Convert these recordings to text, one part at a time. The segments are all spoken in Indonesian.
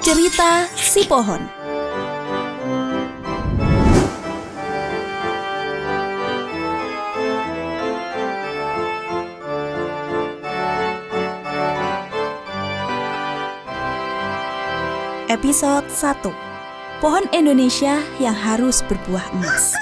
Cerita si Pohon. Episode 1. Pohon Indonesia yang harus berbuah emas.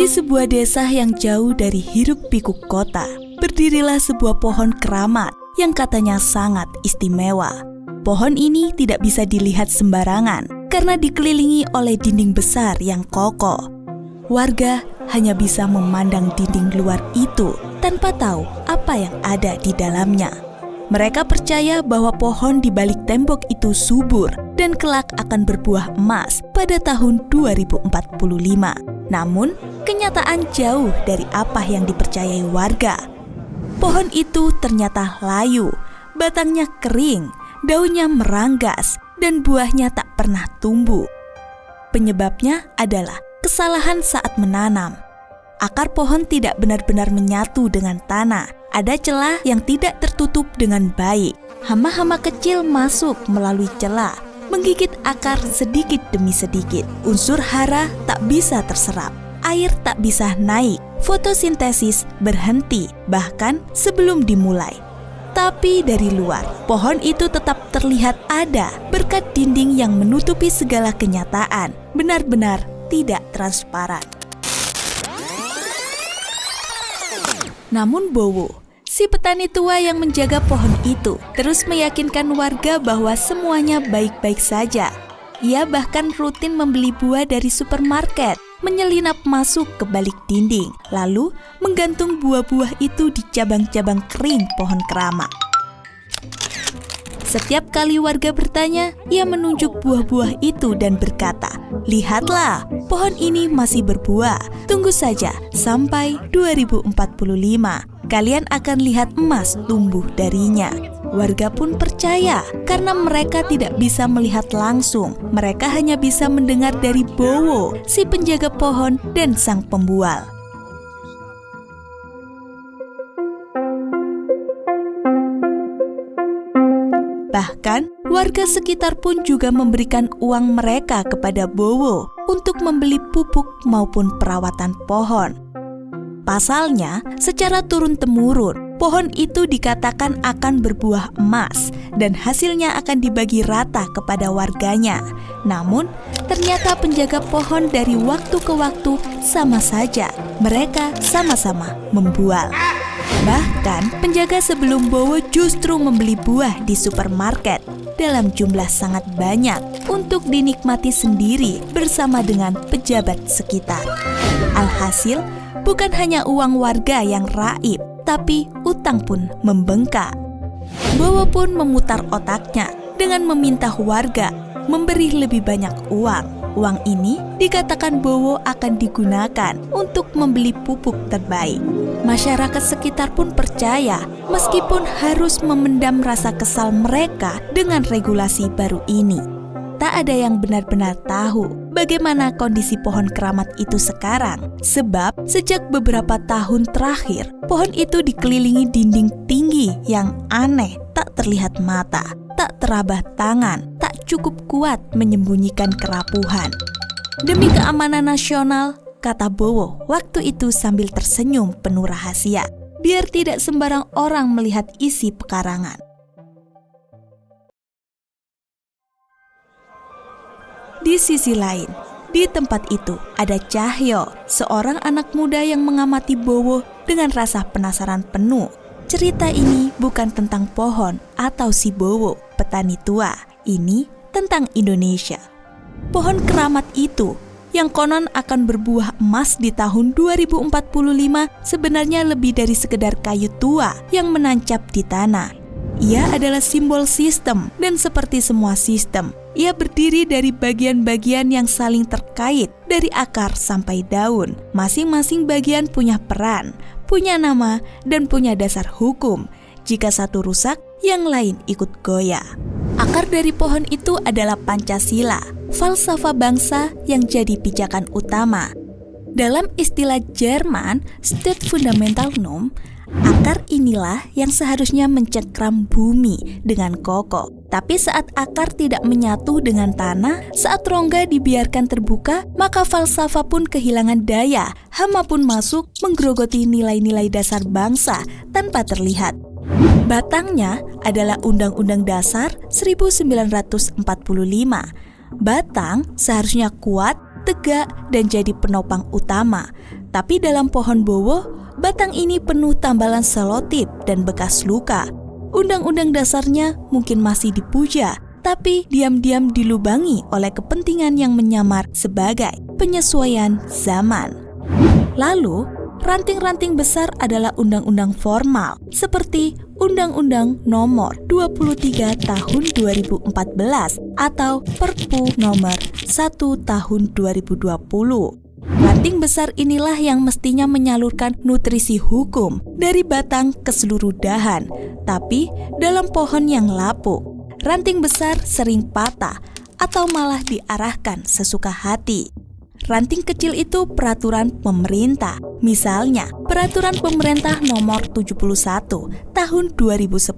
Di sebuah desa yang jauh dari hiruk-pikuk kota, berdirilah sebuah pohon keramat yang katanya sangat istimewa. Pohon ini tidak bisa dilihat sembarangan karena dikelilingi oleh dinding besar yang kokoh. Warga hanya bisa memandang dinding luar itu tanpa tahu apa yang ada di dalamnya. Mereka percaya bahwa pohon di balik tembok itu subur dan kelak akan berbuah emas pada tahun 2045. Namun, kenyataan jauh dari apa yang dipercayai warga. Pohon itu ternyata layu, batangnya kering, daunnya meranggas, dan buahnya tak pernah tumbuh. Penyebabnya adalah kesalahan saat menanam. Akar pohon tidak benar-benar menyatu dengan tanah. Ada celah yang tidak tertutup dengan baik. Hama-hama kecil masuk melalui celah, menggigit akar sedikit demi sedikit. Unsur hara tak bisa terserap. Air tak bisa naik. Fotosintesis berhenti, bahkan sebelum dimulai. Tapi dari luar, pohon itu tetap terlihat ada berkat dinding yang menutupi segala kenyataan. Benar-benar tidak transparan. Namun Bowo, si petani tua yang menjaga pohon itu, terus meyakinkan warga bahwa semuanya baik-baik saja. Ia bahkan rutin membeli buah dari supermarket, menyelinap masuk ke balik dinding, lalu menggantung buah-buah itu di cabang-cabang kering pohon keramat. Setiap kali warga bertanya, ia menunjuk buah-buah itu dan berkata, "Lihatlah, pohon ini masih berbuah. Tunggu saja sampai 2045. Kalian akan lihat emas tumbuh darinya." Warga pun percaya karena mereka tidak bisa melihat langsung. Mereka hanya bisa mendengar dari Bowo, si penjaga pohon dan sang pembual. Bahkan, warga sekitar pun juga memberikan uang mereka kepada Bowo untuk membeli pupuk maupun perawatan pohon. Pasalnya, secara turun-temurun, pohon itu dikatakan akan berbuah emas dan hasilnya akan dibagi rata kepada warganya. Namun, ternyata penjaga pohon dari waktu ke waktu sama saja. Mereka sama-sama membual. Bahkan, penjaga sebelum Bowo justru membeli buah di supermarket dalam jumlah sangat banyak untuk dinikmati sendiri bersama dengan pejabat sekitar. Alhasil, bukan hanya uang warga yang raib, tapi utang pun membengkak. Bowo pun memutar otaknya dengan meminta warga memberi lebih banyak uang. Uang ini dikatakan Bowo akan digunakan untuk membeli pupuk terbaik. Masyarakat sekitar pun percaya meskipun harus memendam rasa kesal mereka dengan regulasi baru ini. Tak ada yang benar-benar tahu bagaimana kondisi pohon keramat itu sekarang. Sebab sejak beberapa tahun terakhir, pohon itu dikelilingi dinding tinggi yang aneh, tak terlihat mata, tak terabah tangan, tak cukup kuat menyembunyikan kerapuhan. Demi keamanan nasional, kata Bowo waktu itu sambil tersenyum penuh rahasia, biar tidak sembarang orang melihat isi pekarangan. Di sisi lain, di tempat itu ada Cahyo, seorang anak muda yang mengamati Bowo dengan rasa penasaran penuh. Cerita ini bukan tentang pohon atau si Bowo, petani tua. Ini tentang Indonesia. Pohon keramat itu yang konon akan berbuah emas di tahun 2045 sebenarnya lebih dari sekedar kayu tua yang menancap di tanah. Ia adalah simbol sistem dan seperti semua sistem, ia berdiri dari bagian-bagian yang saling terkait dari akar sampai daun. Masing-masing bagian punya peran, punya nama, dan punya dasar hukum. Jika satu rusak, yang lain ikut goyah. Akar dari pohon itu adalah Pancasila, falsafah bangsa yang jadi pijakan utama. Dalam istilah Jerman, State Fundamentalnorm, akar inilah yang seharusnya mencengkram bumi dengan kokoh. Tapi saat akar tidak menyatu dengan tanah, saat rongga dibiarkan terbuka, maka falsafah pun kehilangan daya. Hama pun masuk menggerogoti nilai-nilai dasar bangsa tanpa terlihat. Batangnya adalah Undang-Undang Dasar 1945. Batang seharusnya kuat, tegak, dan jadi penopang utama. Tapi dalam pohon bowo, batang ini penuh tambalan selotip dan bekas luka. Undang-undang dasarnya mungkin masih dipuja, tapi diam-diam dilubangi oleh kepentingan yang menyamar sebagai penyesuaian zaman. Lalu, ranting-ranting besar adalah undang-undang formal, seperti Undang-Undang Nomor 23 Tahun 2014 atau Perpu Nomor 1 Tahun 2020. Ranting besar inilah yang mestinya menyalurkan nutrisi hukum dari batang ke seluruh dahan, tapi dalam pohon yang lapuk, ranting besar sering patah atau malah diarahkan sesuka hati. Ranting kecil itu peraturan pemerintah. Misalnya, Peraturan Pemerintah Nomor 71 Tahun 2010.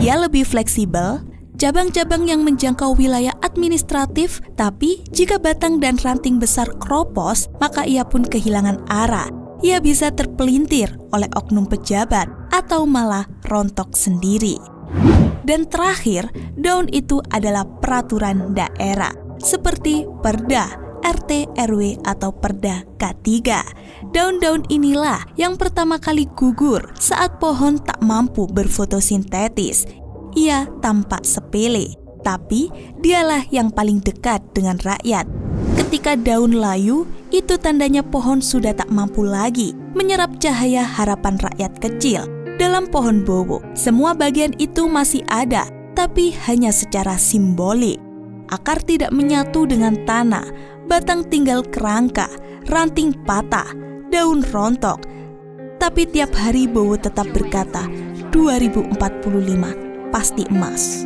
Ia lebih fleksibel, cabang-cabang yang menjangkau wilayah administratif, tapi jika batang dan ranting besar kropos, maka ia pun kehilangan arah. Ia bisa terpelintir oleh oknum pejabat atau malah rontok sendiri. Dan terakhir, daun itu adalah peraturan daerah, seperti Perda, RT, RW, atau Perda K3. Daun-daun inilah yang pertama kali gugur saat pohon tak mampu berfotosintesis. Ia tampak sepele, tapi dialah yang paling dekat dengan rakyat. Ketika daun layu, itu tandanya pohon sudah tak mampu lagi menyerap cahaya harapan rakyat kecil. Dalam pohon bowo, semua bagian itu masih ada, tapi hanya secara simbolik. Akar tidak menyatu dengan tanah, batang tinggal kerangka, ranting patah, daun rontok. Tapi tiap hari bowo tetap berkata, 2045 pasti emas.